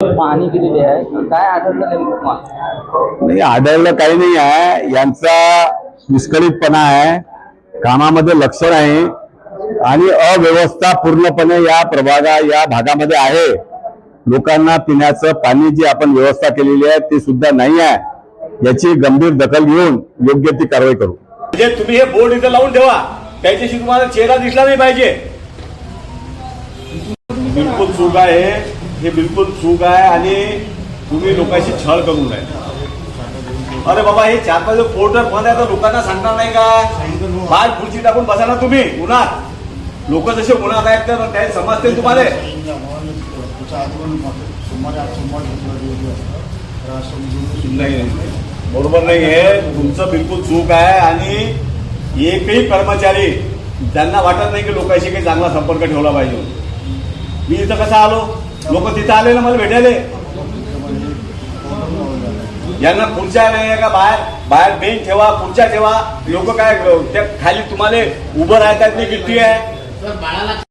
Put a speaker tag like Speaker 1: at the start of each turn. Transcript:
Speaker 1: पाहणी केलेली आहे, काय आढळलं नेमकं तुम्हाला?
Speaker 2: नाही, आढळलं काही नाही आहे. यांचा विस्कळीतपणा आहे, कामामध्ये लक्ष नाही आणि अव्यवस्था पूर्णपणे या भागामध्ये आहे. लोकांना पिण्याचं पाणी जी आपण व्यवस्था केलेली आहे ती सुद्धा नाही आहे. याची गंभीर दखल घेऊन योग्य ती कारवाई करू.
Speaker 3: म्हणजे तुम्ही हे बोर्ड इथं लावून ठेवा, त्याच्याशी तुम्हाला चेहरा दिसला नाही पाहिजे. बिलकुल चूक आहे, हे बिलकुल चूक आहे आणि तुम्ही लोकांशी छळ करू नये. अरे बाबा, हे 4-5 पोर्टर बंद आहे तर लोकांना सांगणार नाही का? बाहेर खुर्ची टाकून बसा ना तुम्ही उन्हात. लोक जसे उन्हात आहेत तर काही समजतील तुम्हाला. नाही, बरोबर नाही, हे तुमचं बिलकुल चूक आहे. आणि एकही कर्मचारी त्यांना वाटत नाही की लोकांशी काही चांगला संपर्क ठेवला पाहिजे. मी इथं कसा आलो, लोक तिथं आले ना मला भेटायले. यांना खुर्च्या नाही का? बाहेर बेंच ठेवा, खुर्च्या ठेवा. लोक काय त्या खाली तुम्हाला उभं राहतात नाही किती आहे.